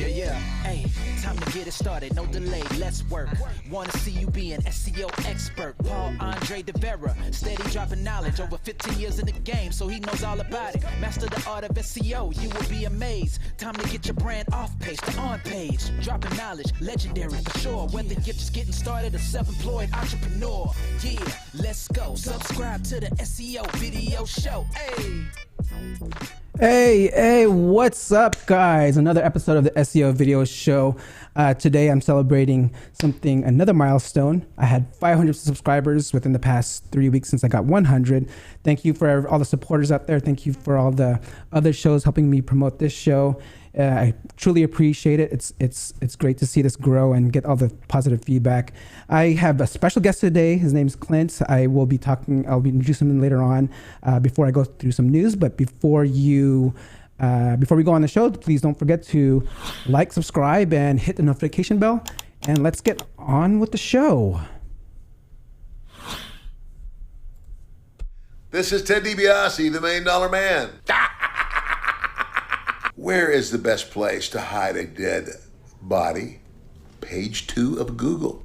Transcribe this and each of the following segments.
Yeah. Hey, time to get it started. No delay. Let's work. Wanna see you be an SEO expert. Paul Andre De Vera, steady dropping knowledge. Over 15 years in the game, so he knows all about it. Master the art of SEO. You will be amazed. Time to get your brand off page to on page. Dropping knowledge, legendary for sure. Whether you're just getting started, a self-employed entrepreneur. Yeah, let's go. Subscribe to the SEO Video Show. Hey, what's up, guys? Another episode of the SEO Video Show. Today I'm celebrating another milestone. I had 500 subscribers within the past 3 weeks since I got 100. Thank you for all the supporters out there. Thank you for all the other shows helping me promote this show. I truly appreciate it. It's great to see this grow and get all the positive feedback. I have a special guest today. His name's Clint. I'll be introducing him later on before I go through some news. But before we go on the show, please don't forget to like, subscribe, and hit the notification bell. And let's get on with the show. This is Ted DiBiase, the $1 Million Man. Where is the best place to hide a dead body? Page 2 of Google.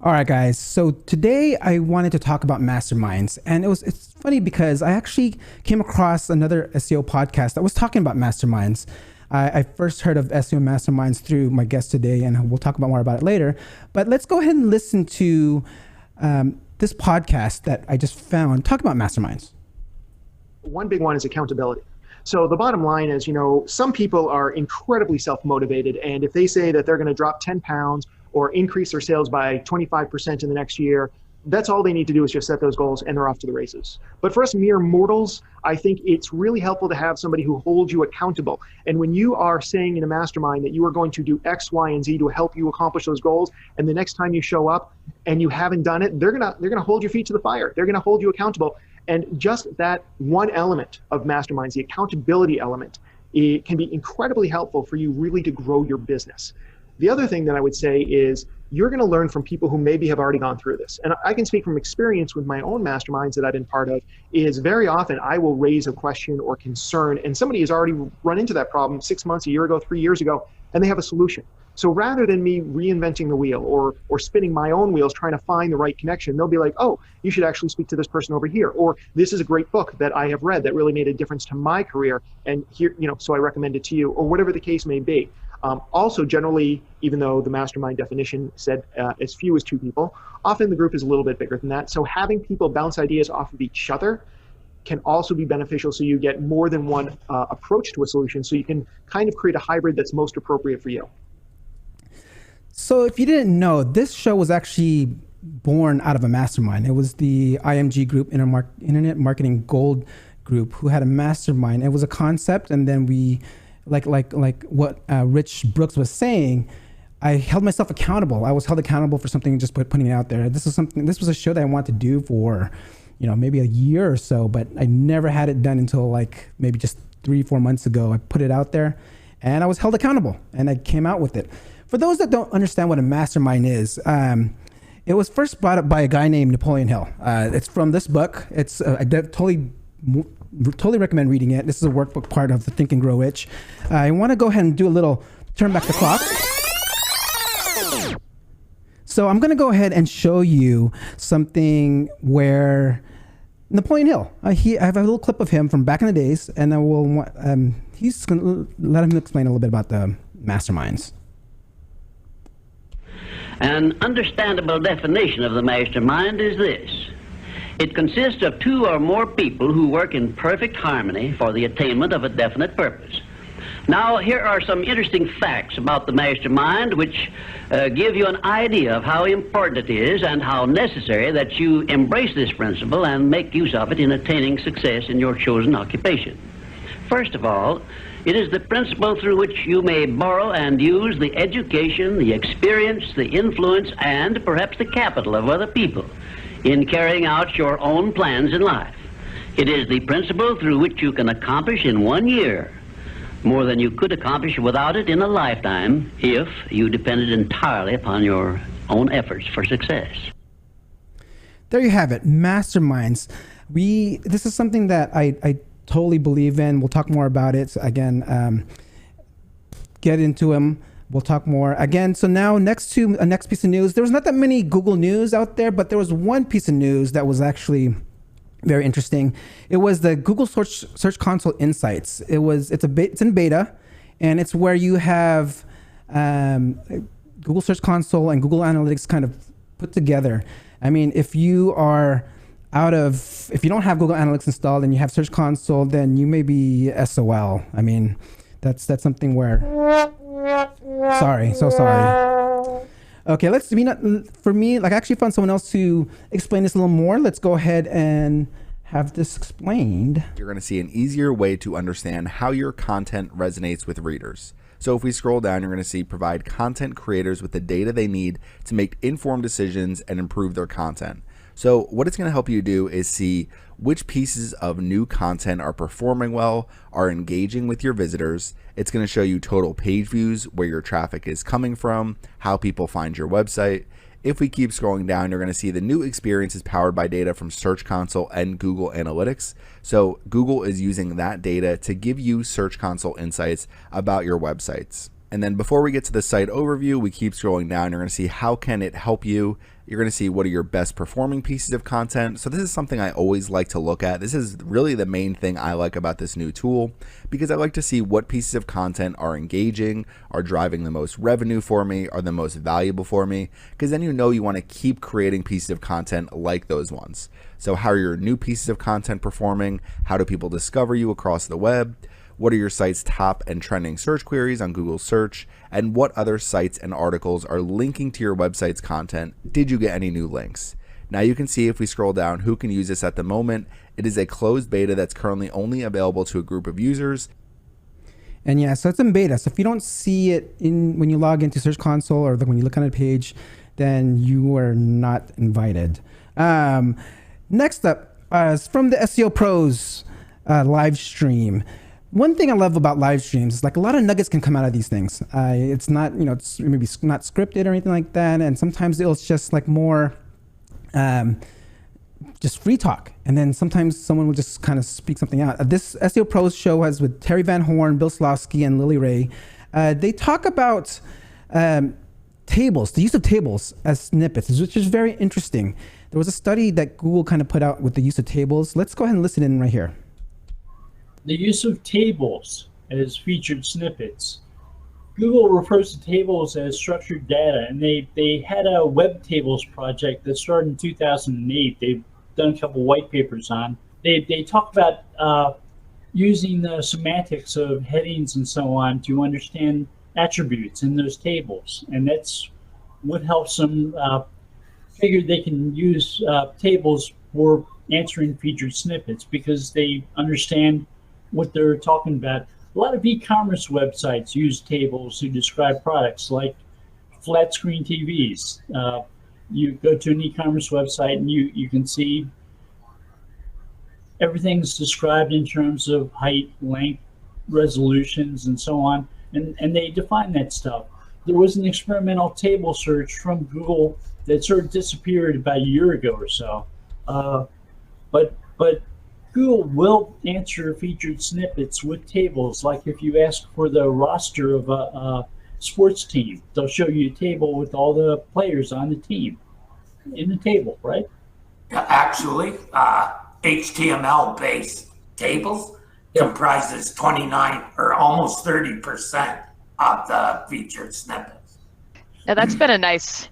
All right, guys. So today I wanted to talk about masterminds, and it's funny because I actually came across another SEO podcast that was talking about masterminds. I first heard of SEO masterminds through my guest today, and we'll talk more about it later. But let's go ahead and listen to this podcast that I just found talk about masterminds. One big one is accountability. So the bottom line is, some people are incredibly self-motivated, and if they say that they're going to drop 10 pounds or increase their sales by 25% in the next year, that's all they need to do is just set those goals and they're off to the races. But for us mere mortals, I think it's really helpful to have somebody who holds you accountable. And when you are saying in a mastermind that you are going to do X, Y, and Z to help you accomplish those goals, and the next time you show up and you haven't done it, they're gonna hold your feet to the fire. They're gonna hold you accountable. And just that one element of masterminds, the accountability element, it can be incredibly helpful for you really to grow your business. The other thing that I would say is you're going to learn from people who maybe have already gone through this. And I can speak from experience with my own masterminds that I've been part of, is very often I will raise a question or concern and somebody has already run into that problem 6 months, a year ago, 3 years ago, and they have a solution. So rather than me reinventing the wheel or spinning my own wheels trying to find the right connection, they'll be like, oh, you should actually speak to this person over here. Or this is a great book that I have read that really made a difference to my career. And here, so I recommend it to you, or whatever the case may be. Also, generally, even though the mastermind definition said as few as 2 people, often the group is a little bit bigger than that. So having people bounce ideas off of each other can also be beneficial, so you get more than one approach to a solution, so you can kind of create a hybrid that's most appropriate for you. So if you didn't know, this show was actually born out of a mastermind. It was the IMG group, Internet Marketing Gold group, who had a mastermind. It was a concept, and then we... Like what Rich Brooks was saying, I held myself accountable. I was held accountable for something, just putting it out there. This was a show that I wanted to do for, maybe a year or so, but I never had it done until maybe just 3-4 months ago. I put it out there and I was held accountable and I came out with it. For those that don't understand what a mastermind is, it was first brought up by a guy named Napoleon Hill. It's from this book. It's I totally recommend reading it. This is a workbook part of the Think and Grow Rich. I want to go ahead and do a little turn back the clock. So I'm going to go ahead and show you something where Napoleon Hill, I have a little clip of him from back in the days, and I will he's going to let him explain a little bit about the masterminds. An understandable definition of the mastermind is this. It consists of 2 or more people who work in perfect harmony for the attainment of a definite purpose. Now, here are some interesting facts about the mastermind which give you an idea of how important it is and how necessary that you embrace this principle and make use of it in attaining success in your chosen occupation. First of all, it is the principle through which you may borrow and use the education, the experience, the influence, and perhaps the capital of other people in carrying out your own plans in life. It is the principle through which you can accomplish in 1 year more than you could accomplish without it in a lifetime if you depended entirely upon your own efforts for success. There you have it, masterminds. This is something that I totally believe in. We'll talk more about it again. Get into them. We'll talk more again. So now next piece of news, there was not that many Google news out there, but there was one piece of news that was actually very interesting. It was the Google Search Console Insights. It's in beta, and it's where you have Google Search Console and Google Analytics kind of put together. I mean, if you don't have Google Analytics installed and you have Search Console, then you may be SOL. I mean, that's something where. So sorry. Okay, for me, I actually found someone else to explain this a little more. Let's go ahead and have this explained. You're going to see an easier way to understand how your content resonates with readers. So if we scroll down, you're going to see provide content creators with the data they need to make informed decisions and improve their content. So what it's going to help you do is see which pieces of new content are performing well, are engaging with your visitors. It's going to show you total page views, where your traffic is coming from, how people find your website. If we keep scrolling down, you're going to see the new experience is powered by data from Search Console and Google Analytics. So Google is using that data to give you Search Console insights about your websites. And then before we get to the site overview, we keep scrolling down. You're going to see how can it help you. You're going to see what are your best performing pieces of content. So this is something I always like to look at. This is really the main thing I like about this new tool, because I like to see what pieces of content are engaging, are driving the most revenue for me, are the most valuable for me, because then you want to keep creating pieces of content like those ones. So how are your new pieces of content performing? How do people discover you across the web? What are your site's top and trending search queries on Google search? And what other sites and articles are linking to your website's content? Did you get any new links? Now you can see if we scroll down who can use this at the moment. It is a closed beta that's currently only available to a group of users. And yeah, so it's in beta. So if you don't see it when you log into Search Console or when you look on a page, then you are not invited. Next up is from the SEO Pros live stream. One thing I love about live streams is a lot of nuggets can come out of these things. It's not, it's maybe not scripted or anything like that. And sometimes it's just more, just free talk. And then sometimes someone will just kind of speak something out. This SEO Pros show was with Terry Van Horne, Bill Slawski, and Lily Ray. They talk about tables, the use of tables as snippets, which is very interesting. There was a study that Google kind of put out with the use of tables. Let's go ahead and listen in right here. The use of tables as featured snippets. Google refers to tables as structured data, and they had a WebTables project that started in 2008. They've done a couple white papers on. They talk about using the semantics of headings and so on to understand attributes in those tables, and that's what helps them figure they can use tables for answering featured snippets, because they understand what they're talking about. A lot of e-commerce websites use tables to describe products, like flat screen TVs. You go to an e-commerce website and you can see everything's described in terms of height, length, resolutions, and so on, and they define that stuff. There was an experimental table search from Google that sort of disappeared about a year ago or so, but Google will answer featured snippets with tables. Like if you ask for the roster of a sports team, they'll show you a table with all the players on the team in the table, right? Actually, HTML-based tables comprises 29 or almost 30% of the featured snippets. Now that's been a nice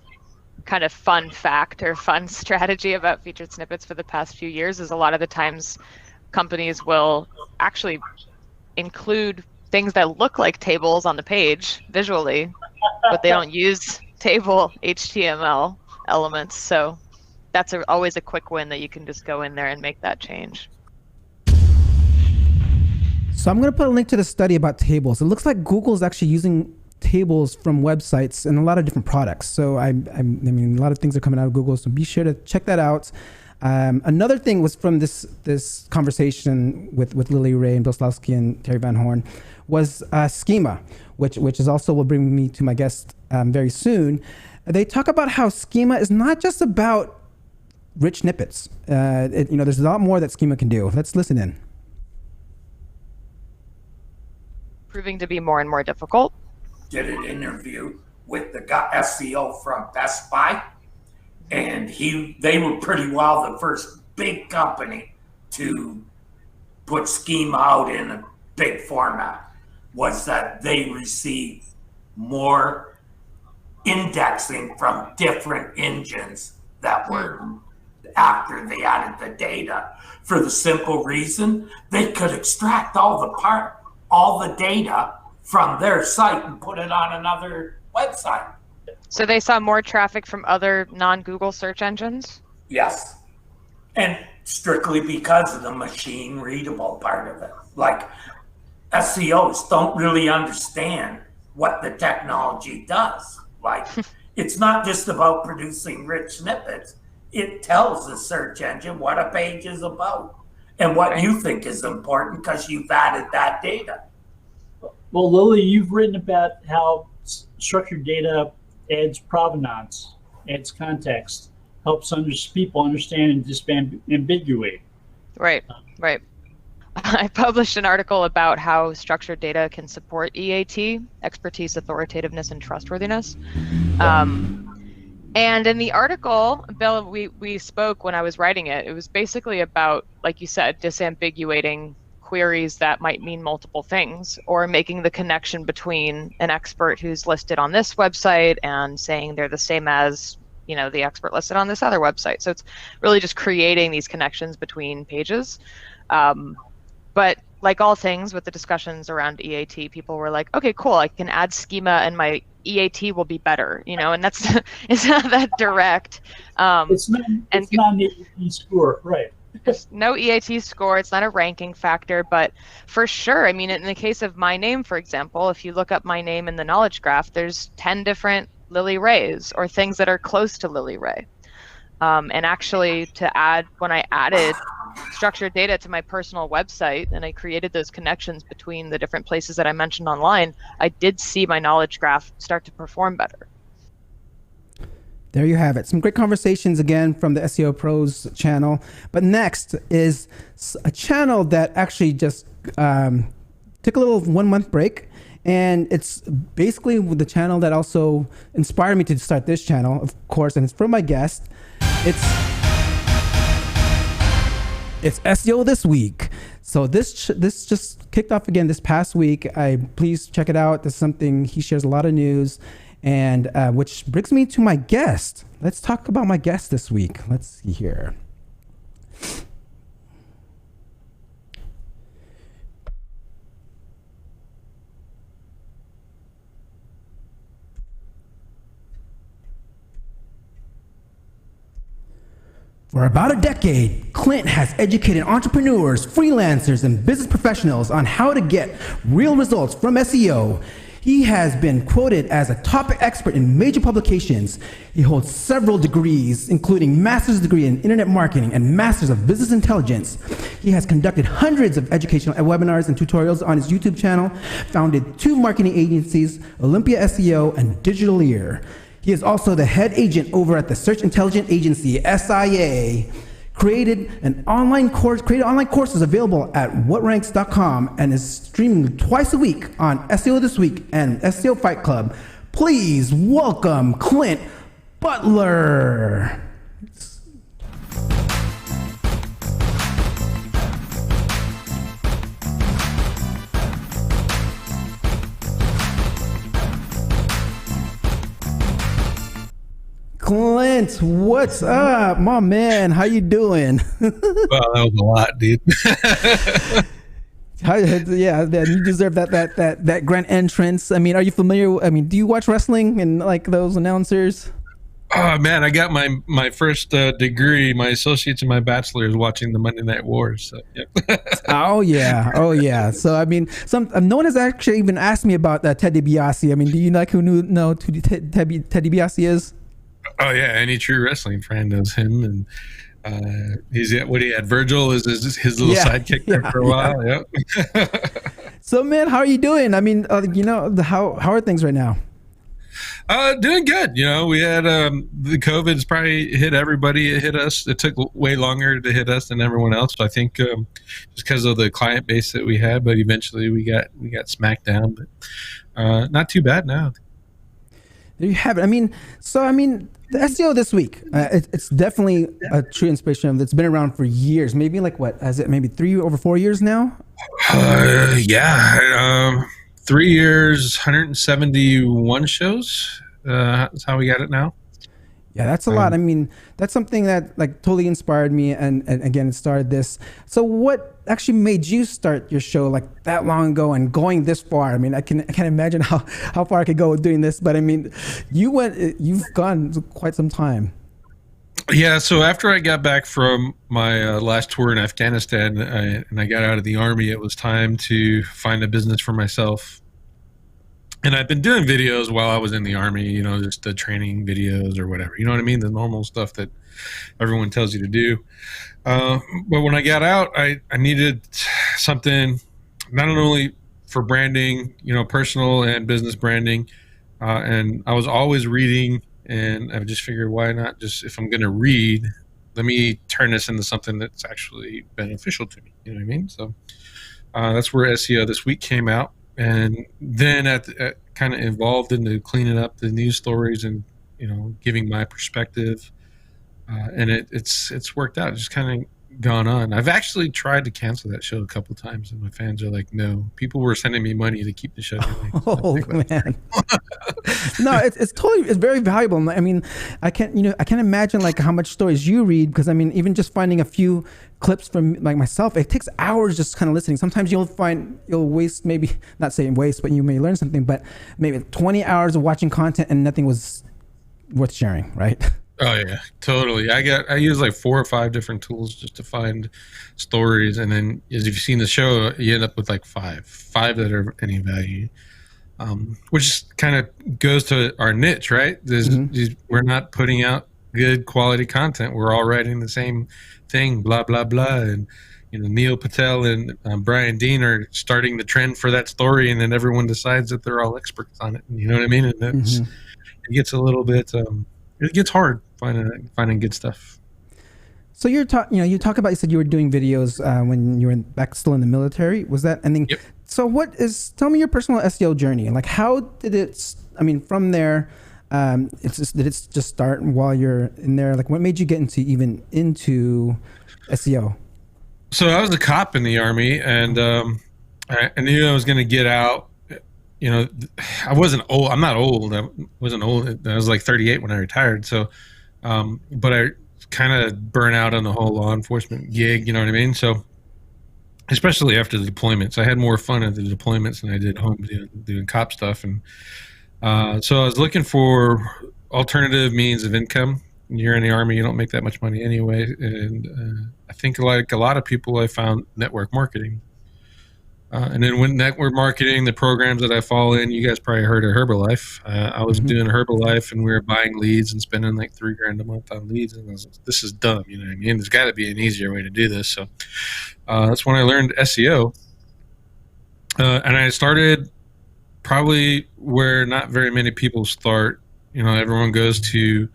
kind of fun fact or fun strategy about featured snippets for the past few years, is a lot of the times companies will actually include things that look like tables on the page visually, but they don't use table HTML elements. So that's always a quick win, that you can just go in there and make that change. So I'm going to put a link to the study about tables. It looks like Google is actually using tables from websites and a lot of different products. So I mean, a lot of things are coming out of Google, so be sure to check that out. Another thing was from this conversation with Lily Ray and Bill Slawski and Terry Van Horne was Schema, which is also will bring me to my guest very soon. They talk about how Schema is not just about rich snippets. There's a lot more that Schema can do. Let's listen in. Proving to be more and more difficult. Did an interview with the SEO from Best Buy, and they were pretty well the first big company to put Schema out in a big format. Was that they received more indexing from different engines that were after they added the data, for the simple reason they could extract all the data from their site and put it on another website. So they saw more traffic from other non-Google search engines? Yes. And strictly because of the machine readable part of it. Like, SEOs don't really understand what the technology does. Like, it's not just about producing rich snippets. It tells the search engine what a page is about and what you think is important because you've added that data. Well, Lily, you've written about how structured data adds provenance, adds context, helps people understand and disambiguate. Right. I published an article about how structured data can support EAT, expertise, authoritativeness, and trustworthiness. And in the article, Bill, we spoke when I was writing it. It was basically about, like you said, disambiguating queries that might mean multiple things, or making the connection between an expert who's listed on this website and saying they're the same as, the expert listed on this other website. So it's really just creating these connections between pages. But like all things with the discussions around EAT, people were like, okay, cool, I can add Schema and my EAT will be better, and that's it's not that direct. It's not an EAT score, right? There's no EAT score. It's not a ranking factor, but for sure, in the case of my name, for example, if you look up my name in the knowledge graph, there's 10 different Lily Rays or things that are close to Lily Ray. And actually, when I added structured data to my personal website and I created those connections between the different places that I mentioned online, I did see my knowledge graph start to perform better. There you have it. Some great conversations again from the SEO Pros channel. But next is a channel that actually just took a little 1 month break. And it's basically the channel that also inspired me to start this channel, of course, and it's from my guest. It's SEO This Week. So this just kicked off again this past week. Please check it out. This is something he shares a lot of news, and which brings me to my guest. Let's talk about my guest this week. Let's see here. For about a decade, Clint has educated entrepreneurs, freelancers, and business professionals on how to get real results from SEO. He has been quoted as a top expert in major publications. He holds several degrees, including master's degree in internet marketing and master's of business intelligence. He has conducted hundreds of educational webinars and tutorials on his YouTube channel, founded 2 marketing agencies, Olympia SEO and Digital Ear. He is also the head agent over at the search intelligence agency, SIA. Created online courses available at whatranks.com and is streaming twice a week on SEO This Week and SEO Fight Club. Please welcome Clint Butler. Clint, what's up, my man? How you doing? Wow, that was a lot, dude. Yeah, man, you deserve that grand entrance. Are you familiar? Do you watch wrestling and like those announcers? Oh man, I got my first degree, my associates and my bachelor's watching the Monday Night Wars. So, yeah. Oh yeah. So no one has actually even asked me about Ted DiBiase. Do you know who Ted DiBiase is? Oh yeah, any true wrestling fan knows him, and He's what he had. Virgil is his little sidekick there for a while. Yep. So, man, how are you doing? I mean, how are things right now? Doing good. We had the COVID's probably hit everybody. It hit us. It took way longer to hit us than everyone else. So I think just because of the client base that we had, but eventually we got smacked down. But not too bad now. There you have it. I mean, the SEO this week, it's definitely a true inspiration. It's been around for years. Maybe like what? Is it maybe over 4 years now? Yeah. 3 years, 171 shows. That's how we got it now. Yeah, that's a lot. I mean, that's something that like totally inspired me, and again, it started this. So, what actually made you start your show like that long ago and going this far? I mean, I can't imagine how far I could go with doing this, but I mean, you've gone quite some time. Yeah. So after I got back from my last tour in Afghanistan, and I got out of the Army, it was time to find a business for myself. And I've been doing videos while I was in the Army, just the training videos or whatever, you know what I mean? The normal stuff that everyone tells you to do. But when I got out, I needed something not only for branding, personal and business branding. And I was always reading, and I just figured, why not just, if I'm going to read, let me turn this into something that's actually beneficial to me. You know what I mean? So that's where SEO This Week came out. And then kind of evolved into cleaning up the news stories and giving my perspective, and it's worked out. It's just kind of gone on. I've actually tried to cancel that show a couple times, and my fans are like, "No." People were sending me money to keep the show going. Oh man, no, it's very valuable. I mean, I can't imagine like how much stories you read, because I mean, even just finding a few clips from like myself, it takes hours just kind of listening. Sometimes you'll waste, maybe not saying waste, but you may learn something, but maybe 20 hours of watching content and nothing was worth sharing, right? Oh yeah, totally. I use like 4 or 5 different tools just to find stories, and then as you've seen the show, you end up with like five that are any value, which kind of goes to our niche, right? We're not putting out good quality content. We're all writing the same thing, blah blah blah, and Neil Patel and Brian Dean are starting the trend for that story, and then everyone decides that they're all experts on it. You know what I mean? And that's it gets a little bit. It gets hard finding good stuff. So you talk about, you said you were doing videos when you were back still in the military. Was that? And then, yep. So tell me your personal SEO journey. Like, how did it? I mean, from there, did it just start while you're in there? Like, what made you get into SEO? So I was a cop in the Army, and I knew I was going to get out. I wasn't old. I'm not old. I wasn't old. I was like 38 when I retired. So, but I kind of burnt out on the whole law enforcement gig. You know what I mean? So, especially after the deployments, I had more fun at the deployments than I did home doing cop stuff. And so I was looking for alternative means of income. When you're in the Army, you don't make that much money anyway. And I think like a lot of people, I found network marketing. And then with network marketing, the programs that I follow in, you guys probably heard of Herbalife. I was doing Herbalife, and we were buying leads and spending like $3,000 a month on leads. And I was like, this is dumb. You know what I mean? There's got to be an easier way to do this. So that's when I learned SEO. And I started probably where not very many people start. Everyone goes to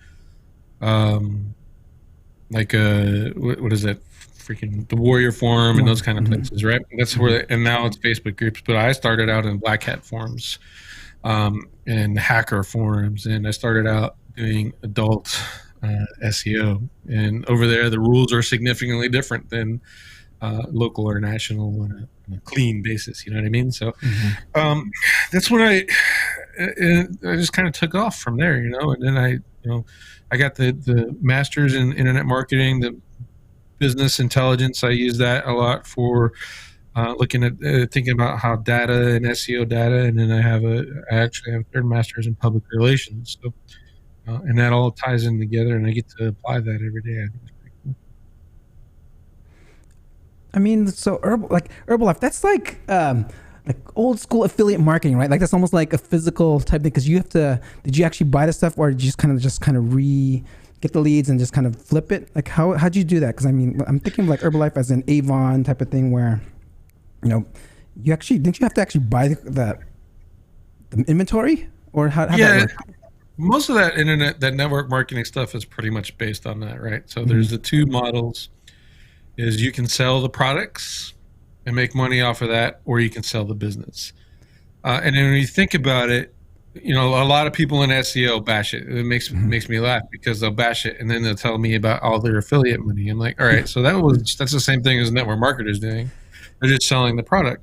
what is that? Freaking the Warrior Forum and those kind of places, right? That's where, and now it's Facebook groups. But I started out in Black Hat forums, and hacker forums, and I started out doing adult SEO. And over there, the rules are significantly different than local or national on a clean basis. You know what I mean? So that's when I just kind of took off from there, And then I got the master's in internet marketing, the business intelligence. I use that a lot for looking at thinking about how data and SEO data, and then I actually have a third master's in public relations. So and that all ties in together, and I get to apply that every day. I think it's pretty cool. I mean, so Herbalife, that's like old school affiliate marketing, right? Like that's almost like a physical type thing, because you have to. Did you actually buy the stuff, or did you just kind of get the leads and just kind of flip it? Like how'd you do that? Because I mean, I'm thinking of like Herbalife as an Avon type of thing where, you know, didn't you have to actually buy the inventory, or how that work? Most of that network marketing stuff is pretty much based on that, right? So there's the two models: is you can sell the products and make money off of that, or you can sell the business. And then when you think about it, you know, a lot of people in SEO bash it. It makes me laugh because they'll bash it and then they'll tell me about all their affiliate money. I'm like, all right, so that's the same thing as network marketers doing. They're just selling the product.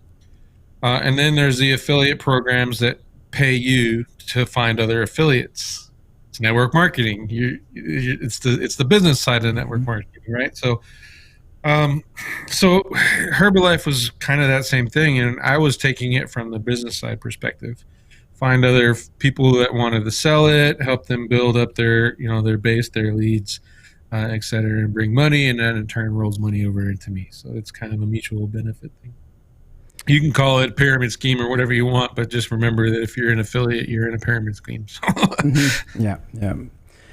And then there's the affiliate programs that pay you to find other affiliates. It's network marketing. It's the business side of network marketing, right? So Herbalife was kind of that same thing, and I was taking it from the business side perspective. Find other people that wanted to sell it, help them build up their base, their leads, et cetera, and bring money, and then in turn rolls money over into me. So it's kind of a mutual benefit thing. You can call it a pyramid scheme or whatever you want, but just remember that if you're an affiliate, you're in a pyramid scheme. So. Yeah.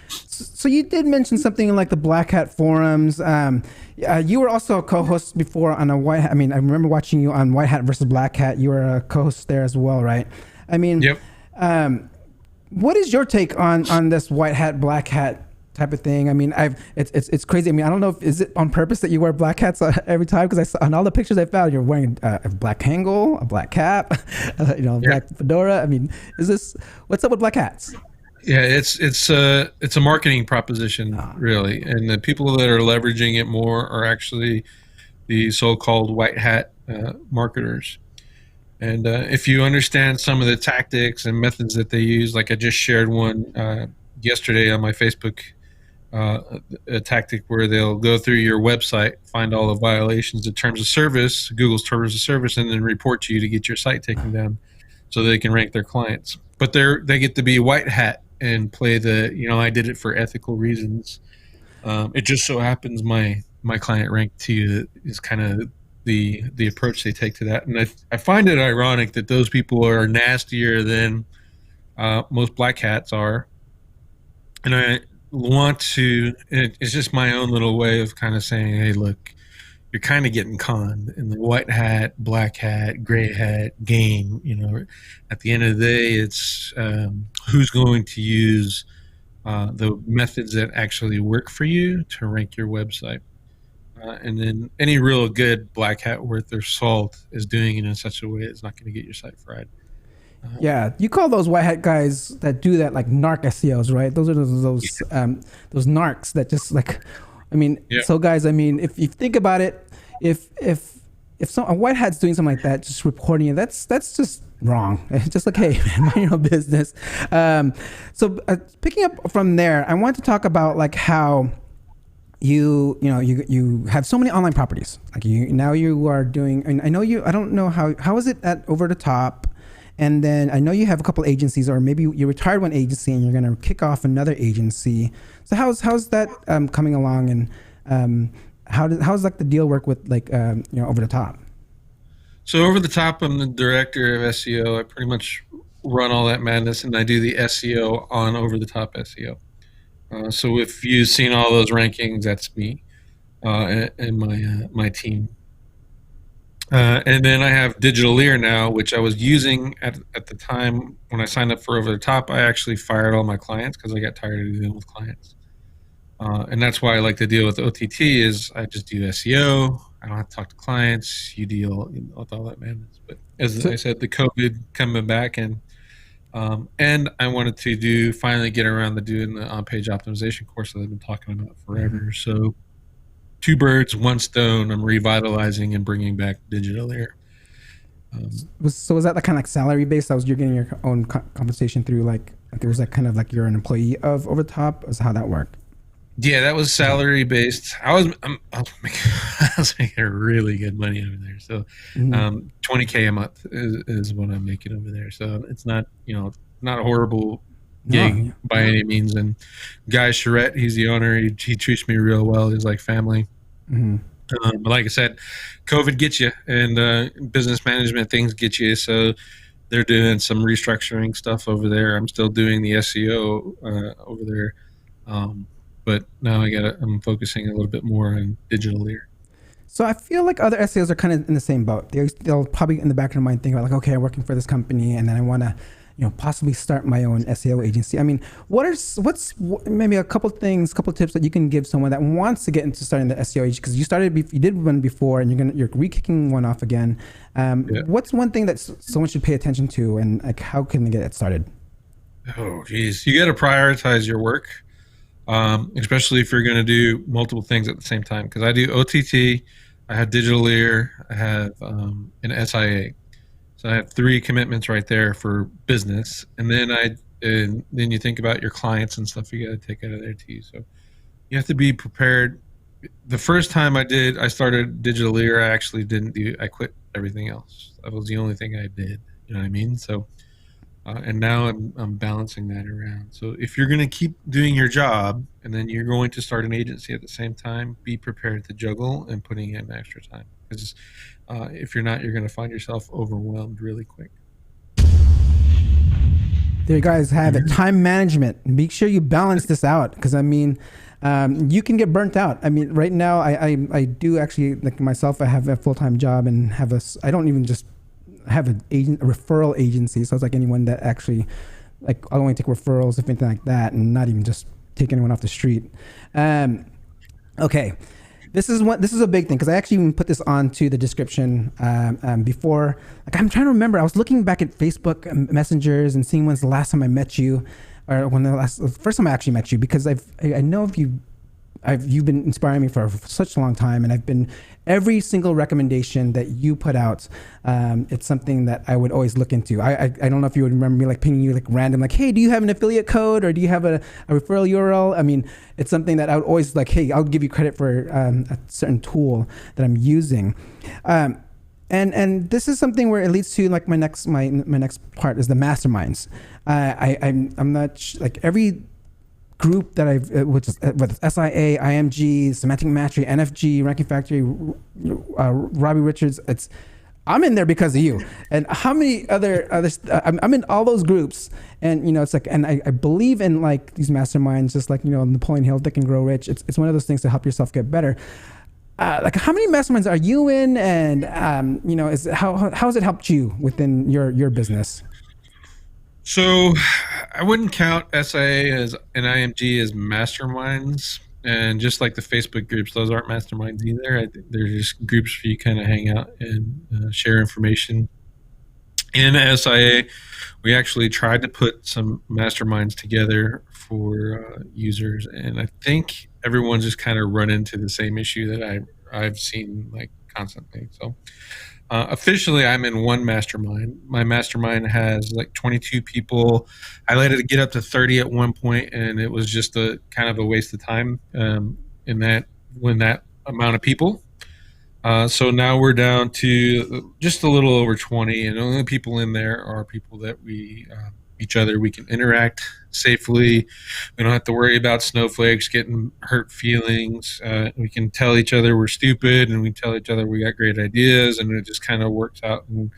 So you did mention something in like the Black Hat forums. You were also a co-host before on I remember watching you on White Hat versus Black Hat. You were a co-host there as well, right? I mean, yep. What is your take on this White Hat, Black Hat type of thing? I mean, it's crazy. I mean, I don't know is it on purpose that you wear black hats every time? Because I saw on all the pictures I found, you're wearing a black angle, a black cap, black fedora. I mean, what's up with black hats? Yeah, it's a marketing proposition, really, and the people that are leveraging it more are actually the so-called white hat marketers. And if you understand some of the tactics and methods that they use, like I just shared one yesterday on my Facebook, a tactic where they'll go through your website, find all the violations of terms of service, Google's terms of service, and then report to you to get your site taken down so they can rank their clients. But they get to be white hat and play I did it for ethical reasons. It just so happens my client ranked to you is kind of the approach they take to that. And I find it ironic that those people are nastier than most black hats are. And I want to, it's just my own little way of kind of saying, hey, look, you're kind of getting conned in the white hat, black hat, gray hat game. At the end of the day, it's who's going to use the methods that actually work for you to rank your website. And then any real good black hat worth their salt is doing it in such a way it's not going to get your site fried. Yeah, you call those white hat guys that do that like narc SEOs, right? Those are those narcs that just like, So guys, if you think about it, if a white hat's doing something like that, just reporting it, that's just wrong. It's just like, hey, man, mind your own business. So picking up from there, I want to talk about like how you have so many online properties. Like you are doing, and I don't know how is it at Over the Top. And then I know you have a couple agencies, or maybe you retired one agency and you're going to kick off another agency. So how's that coming along, and how's like the deal work with Over the Top? So Over the Top, I'm the director of SEO. I pretty much run all that madness, and I do the SEO on Over the Top SEO. So if you've seen all those rankings, that's me and my team. And then I have Digital Ear now, which I was using at the time when I signed up for Over the Top. I actually fired all my clients because I got tired of dealing with clients. And that's why I like to deal with OTT is I just do SEO. I don't have to talk to clients. You deal with all that madness. But as I said, the COVID coming back, and I wanted to finally get around to doing the on-page optimization course that I've been talking about forever. Mm-hmm. So 2 birds, 1 stone. I'm revitalizing and bringing back Digital Ear. So was that kind of like salary based? You're getting your own compensation through there was kind of like you're an employee of Over the Top? Is how that worked? Yeah, that was salary based. I was making really good money over there. So $20K a month is what I'm making over there. So it's not not a horrible gig by any means. And Guy Charette, he's the owner. He treats me real well. He's like family. Mm-hmm. But like I said, COVID gets you, and business management things get you. So they're doing some restructuring stuff over there. I'm still doing the SEO over there. but now I'm focusing a little bit more on digital ear. So I feel like other SEOs are kind of in the same boat. They'll probably in the back of their mind think about like, okay, I'm working for this company, and then I want to, possibly start my own SEO agency. I mean, what's maybe a couple tips that you can give someone that wants to get into starting the SEO agency? Because you did one before, and you're re-kicking one off again. What's one thing that someone should pay attention to, and like how can they get it started? Oh, geez, you got to prioritize your work, especially if you're going to do multiple things at the same time. Because I do OTT, I have digital ear, I have an SIA. So I have 3 commitments right there for business, and then then you think about your clients and stuff you got to take out of there too. So you have to be prepared. The first time I started digital ear, I quit everything else. That was the only thing I did. You know what I mean? So, and now I'm balancing that around. So if you're going to keep doing your job and then you're going to start an agency at the same time, be prepared to juggle and putting in extra time. Because if you're not, you're going to find yourself overwhelmed really quick. There you guys have it. Time management. Make sure you balance this out, because I mean, you can get burnt out. I mean, right now I do actually, like myself, I have a full-time job and I don't even just have a referral agency. So it's like anyone that actually, like, I'll only take referrals if anything like that, and not even just take anyone off the street. Okay. This is a big thing, because I actually even put this onto the description before. Like, I'm trying to remember. I was looking back at Facebook messengers and seeing when's the last time I met you, or the first time I actually met you, because I know you've been inspiring me for such a long time, and I've been every single recommendation that you put out. It's something that I would always look into. I don't know if you would remember me like pinging you like random, like, hey, do you have an affiliate code, or do you have a referral URL? I mean, it's something that I would always like, hey, I'll give you credit for a certain tool that I'm using. And this is something where it leads to like my next part is the masterminds. I'm not like every group that which is whether it's SIA, IMG, Semantic Mastery, NFG, Ranking Factory, Robbie Richards, I'm in there because of you. And how many others? I'm in all those groups, and it's like, and I believe in like these masterminds, just like Napoleon Hill, Think and Grow Rich. It's one of those things to help yourself get better. Like, how many masterminds are you in, and how has it helped you within your business? So I wouldn't count SIA and IMG as masterminds, and just like the Facebook groups, those aren't masterminds either. They're just groups where you kind of hang out and share information. In SIA, we actually tried to put some masterminds together for users, and I think everyone's just kind of run into the same issue that I've seen like constantly. So officially, I'm in one mastermind. My mastermind has like 22 people. I let it get up to 30 at one point, and it was just a kind of a waste of time when that amount of people. So now we're down to just a little over 20, and the only people in there are people that we can interact safely. We don't have to worry about snowflakes getting hurt feelings. We can tell each other we're stupid, and we tell each other we got great ideas, and it just kind of works out. And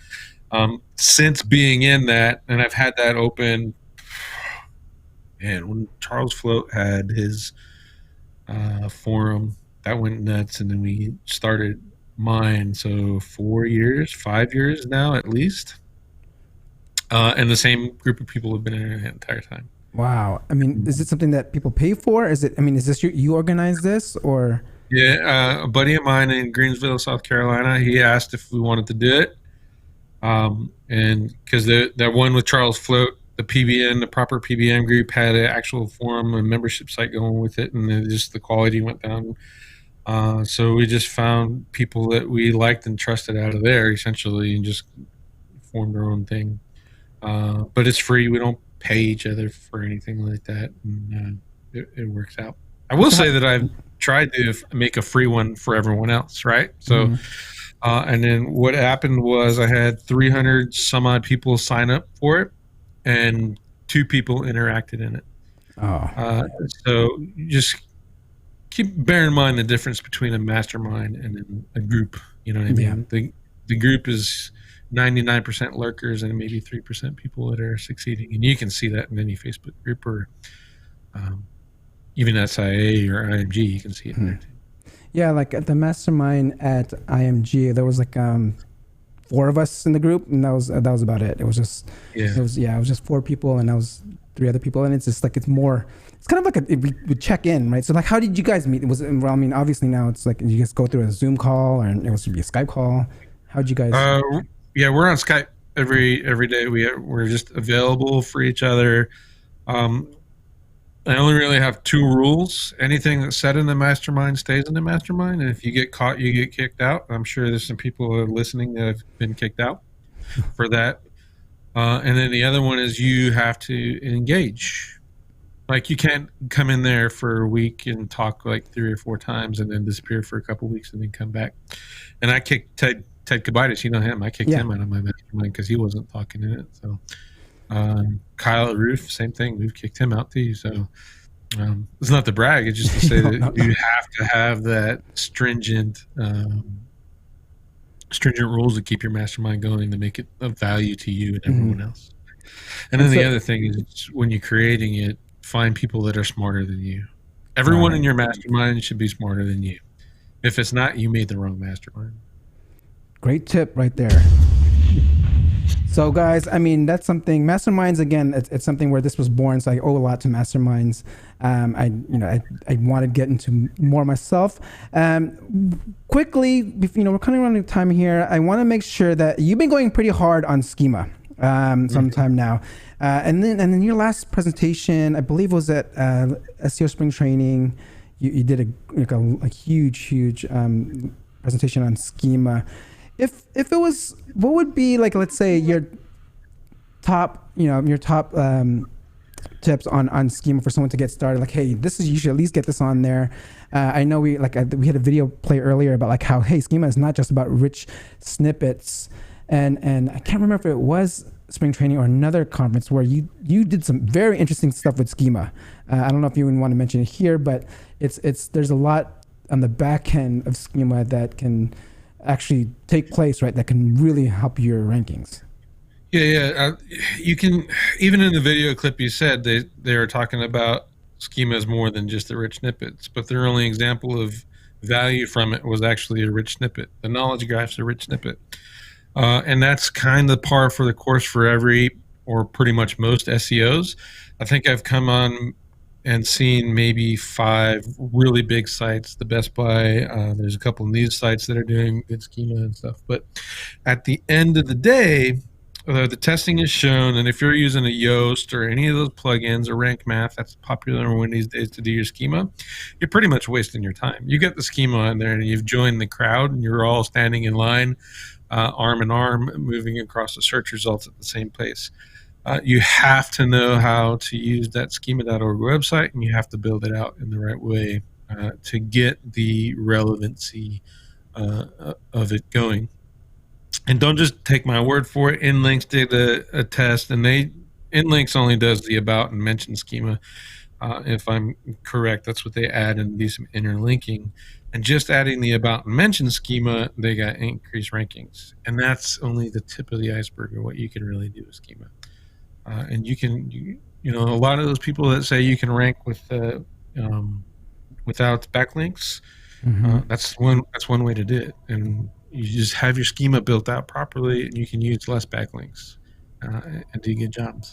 since being in that, and I've had that open, and when Charles Float had his forum, that went nuts, and then we started mine. So 5 years now at least. And the same group of people have been in it the entire time. Wow. I mean, is it something that people pay for? Is this you organize this, or? Yeah, a buddy of mine in Greensville, South Carolina, he asked if we wanted to do it. And because that one with Charles Float, the proper PBM group had an actual forum and membership site going with it, and the quality went down. So we just found people that we liked and trusted out of there, essentially, and just formed our own thing. But it's free. We don't pay each other for anything like that, and it works out. I will say that I've tried to make a free one for everyone else, right? So, and then what happened was I had 300 some odd people sign up for it, and 2 people interacted in it. So just bear in mind the difference between a mastermind and a group. You know what I mean? Yeah. The group is 99% lurkers and maybe 3% people that are succeeding, and you can see that in any Facebook group or even SIA or IMG, you can see it there too. Yeah, like at the mastermind at IMG, there was like 4 of us in the group, and that was about it. It was just it was just 4 people, and that was 3 other people, and it's just like it's kind of like we would check in, right? So like, how did you guys meet? Obviously now it's like you guys go through a Zoom call, or it was be a Skype call. How did you guys? We're on Skype every day. We're just available for each other. I only really have 2 rules. Anything that's said in the mastermind stays in the mastermind. And if you get caught, you get kicked out. I'm sure there's some people who are listening that have been kicked out for that. And then the other one is you have to engage. Like, you can't come in there for a week and talk like 3 or 4 times and then disappear for a couple of weeks and then come back. And I kicked Ted Kabitis, you know him. I kicked him out of my mastermind because he wasn't talking in it. So Kyle Roof, same thing. We've kicked him out too. So it's not to brag. It's just to say that you have to have that stringent rules to keep your mastermind going, to make it of value to you and everyone else. And then the other thing is, when you're creating it, find people that are smarter than you. Everyone in your mastermind should be smarter than you. If it's not, you made the wrong mastermind. Great tip right there. So guys, I mean, that's something, masterminds, again, it's something where this was born. So I owe a lot to masterminds. I want to get into more myself. Quickly, we're coming around out of time here. I want to make sure that you've been going pretty hard on Schema sometime now. And then your last presentation, I believe, was at SEO Spring Training. You did a huge presentation on Schema. If it was, what would be, like, let's say your top tips on Schema for someone to get started? Like, hey, you should at least get this on there. I know we had a video play earlier about like how, hey, Schema is not just about rich snippets, and I can't remember if it was Spring Training or another conference where you did some very interesting stuff with Schema. I don't know if you even want to mention it here, but there's a lot on the back end of Schema that can actually take place, right? That can really help your rankings. You can, even in the video clip you said, they were talking about Schema as more than just the rich snippets, but their only example of value from it was actually a rich snippet. The knowledge graph's a rich snippet. And that's kind of par for the course for every, or pretty much most SEOs. I think I've come on and seen maybe 5 really big sites, the Best Buy. There's a couple of these sites that are doing good Schema and stuff. But at the end of the day, the testing is shown, and if you're using a Yoast or any of those plugins or Rank Math, that's a popular one these days to do your Schema, you're pretty much wasting your time. You get the Schema in there and you've joined the crowd and you're all standing in line, arm in arm, moving across the search results at the same place. You have to know how to use that schema.org website, and you have to build it out in the right way to get the relevancy of it going. And don't just take my word for it. InLinks did a test, and InLinks only does the about and mention schema. If I'm correct, that's what they add and do some interlinking. And just adding the about and mention schema, they got increased rankings. And that's only the tip of the iceberg of what you can really do with schema. And you can, a lot of those people that say you can rank with without backlinks, that's one way to do it. And you just have your schema built out properly, and you can use less backlinks and do a good job.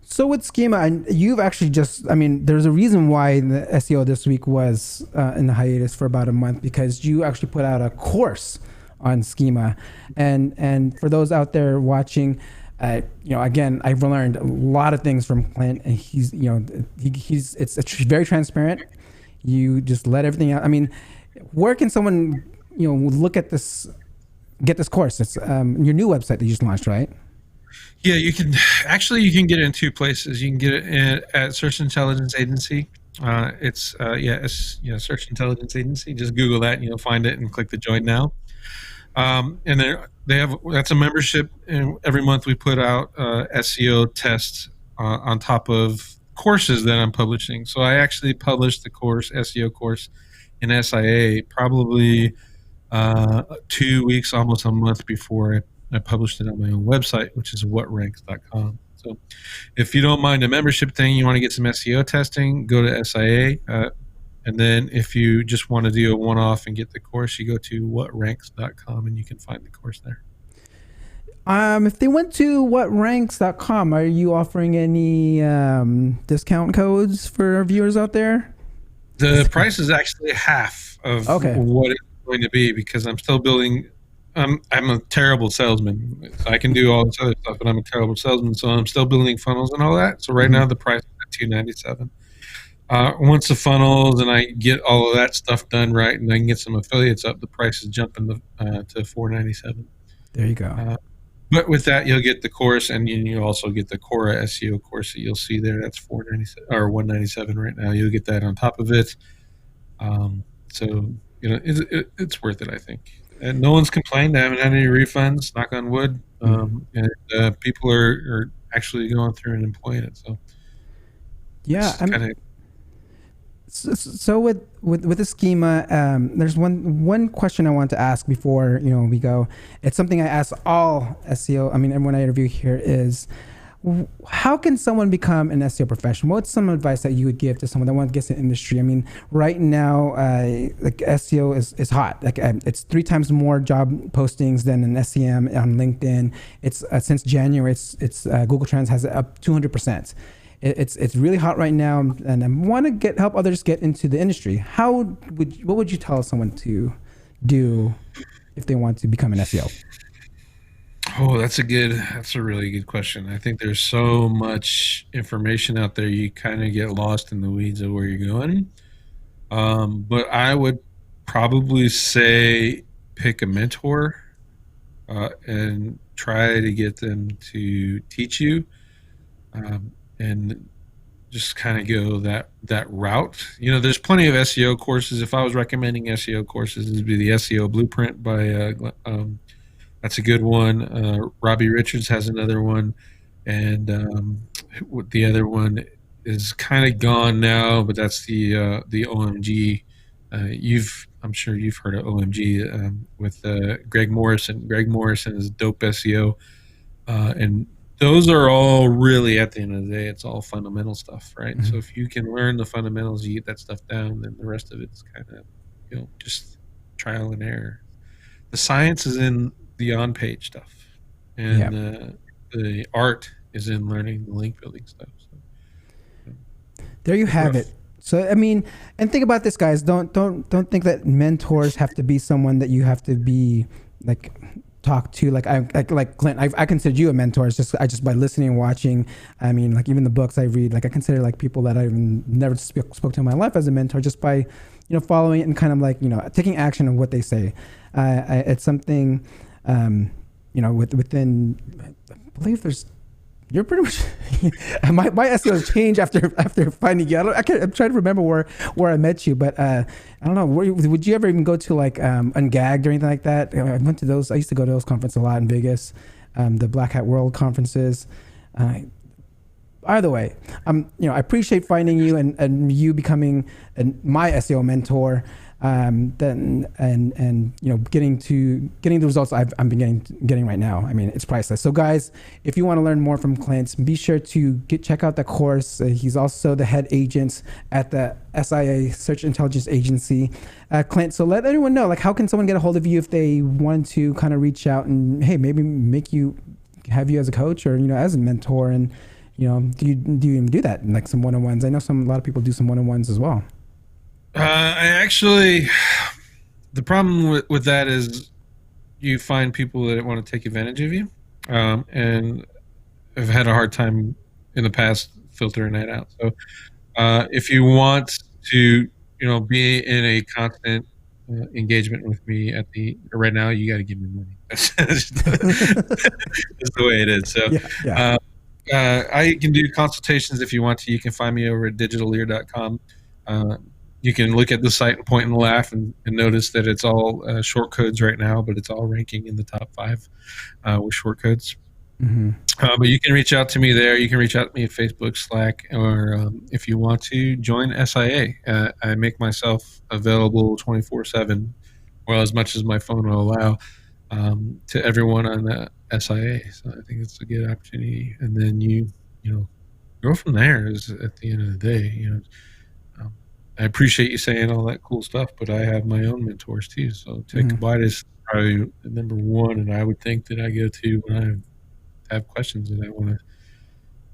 So with Schema, and you've actually there's a reason why the SEO this week was in the hiatus for about a month, because you actually put out a course on Schema. And for those out there watching, again, I've learned a lot of things from Clint, and it's very transparent. You just let everything out. I mean, where can someone, look at this, get this course? It's your new website that you just launched, right? Yeah, you can get it in 2 places. You can get it at Search Intelligence Agency. It's Search Intelligence Agency. Just Google that and you'll find it, and click the join now. And that's a membership, and every month we put out SEO tests on top of courses that I'm publishing. So I actually published the SEO course in SIA probably 2 weeks, almost a month before I published it on my own website, which is whatranks.com. So if you don't mind a membership thing, you want to get some SEO testing, go to SIA. And then if you just want to do a one-off and get the course, you go to whatranks.com and you can find the course there. If they went to whatranks.com, are you offering any discount codes for our viewers out there? The price is actually half of what it's going to be because I'm still building. I'm a terrible salesman. I can do all this other stuff, but I'm a terrible salesman. So I'm still building funnels and all that. So right now the price is at $297. Once the funnels and I get all of that stuff done right, and I can get some affiliates up, the price is jumping to $497. There you go. But with that, you'll get the course, and you also get the Cora SEO course that you'll see there. That's $497 or $197 right now. You'll get that on top of it. So it's worth it, I think. And no one's complained. I haven't had any refunds. Knock on wood. And people are actually going through and employing it. So yeah, So with the schema, there's one question I want to ask before we go. It's something I ask all SEO. I mean, everyone I interview here is, how can someone become an SEO professional? What's some advice that you would give to someone that wants to get into the industry? I mean, right now, like SEO is hot. Like it's 3 times more job postings than an SEM on LinkedIn. It's since January, it's Google Trends has it up 200%. It's really hot right now, and I want to help others get into the industry. What would you tell someone to do if they want to become an SEO? Oh, that's a really good question. I think there's so much information out there, you kind of get lost in the weeds of where you're going. But I would probably say pick a mentor and try to get them to teach you. And just kind of go that route. There's plenty of SEO courses. If I was recommending SEO courses, it'd be the SEO Blueprint by that's a good one. Robbie Richards has another one, and the other one is kind of gone now, but that's the OMG. I'm sure you've heard of OMG with Greg Morrison. Greg Morrison is dope SEO, and those are all really, at the end of the day, it's all fundamental stuff, right? Mm-hmm. So if you can learn the fundamentals, you get that stuff down, then the rest of it's kind of, just trial and error. The science is in the on-page stuff, and the art is in learning the link building stuff. So, there you have it. So I mean, and think about this, guys. Don't think that mentors have to be someone that you have to be like talk to. Like Clint, I consider you a mentor. It's just by listening and watching. I mean, like even the books I read, like I consider like people that I even never spoke to in my life as a mentor, just by following it and kind of like taking action on what they say. It's something within. I believe you're pretty much my SEO has changed after finding you. I'm trying to remember where I met you, but I don't know. Would you ever even go to like Ungagged or anything like that? I went to those. I used to go to those conferences a lot in Vegas, the Black Hat World conferences. Either way, I appreciate finding you and you becoming my SEO mentor. Getting the results I've been getting right now. I mean, it's priceless. So guys, if you want to learn more from Clint, be sure to check out the course. He's also the head agent at the SIA Search Intelligence Agency. Clint, so let everyone know, like, how can someone get a hold of you if they want to kind of reach out and, hey, maybe have you as a coach or, as a mentor, and, do you even do that in like some one-on-ones? I know a lot of people do some one-on-ones as well. The problem with that is you find people that want to take advantage of you, and I've had a hard time in the past filtering that out. So if you want to, be in a constant engagement with me right now, you got to give me money. That's the way it is. So I can do consultations if you want to. You can find me over at digitalear.com. You can look at the site and point and laugh and notice that it's all short codes right now, but it's all ranking in the top 5 with short codes. Mm-hmm. But you can reach out to me there. You can reach out to me at Facebook, Slack, or if you want to join SIA. I make myself available 24/7, or as much as my phone will allow, to everyone SIA. So I think it's a good opportunity. And then you go from there. Is at the end of the day, I appreciate you saying all that cool stuff, but I have my own mentors too. So Ted Kabite is probably number one, and I would think that I go to when I have questions and I want to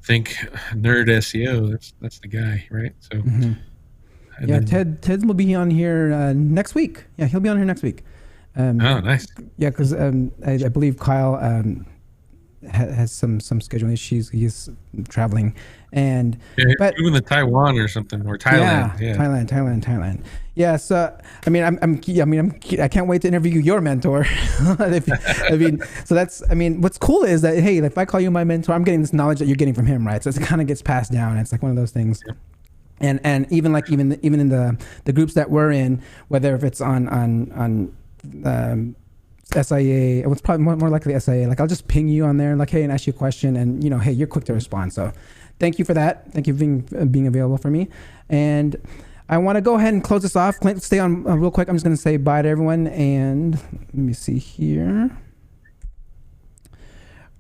think nerd SEO. That's the guy, right? So yeah, Ted will be on here next week. Yeah, he'll be on here next week. Oh, nice. Yeah, because I believe Kyle has some scheduling issues. He's traveling, and but even the Taiwan or something, or Thailand. Yeah. Thailand. Yeah, so I can't wait to interview your mentor. What's cool is that, hey, if I call you my mentor, I'm getting this knowledge that you're getting from him, right? So it kind of gets passed down. It's like one of those things. Yeah. And even in the groups that we're in, whether if it's on SIA, it's probably more likely SIA. Like I'll just ping you on there, like, hey, and ask you a question, and hey, you're quick to respond. So thank you for that. Thank you for being available for me. And I want to go ahead and close this off. Clint, stay on real quick. I'm just going to say bye to everyone. And let me see here.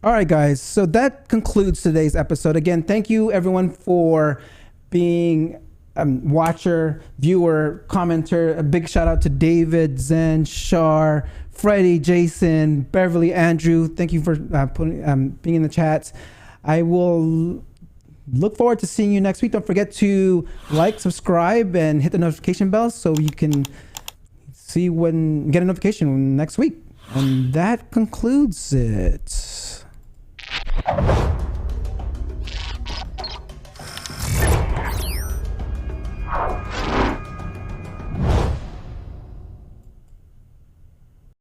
All right, guys. So that concludes today's episode. Again, thank you everyone for being watcher, viewer, commenter. A big shout out to David, Zen, Shar, Freddie, Jason, Beverly, Andrew. Thank you for being in the chats. I will look forward to seeing you next week. Don't forget to like, subscribe, and hit the notification bell so you can get a notification next week. And that concludes it.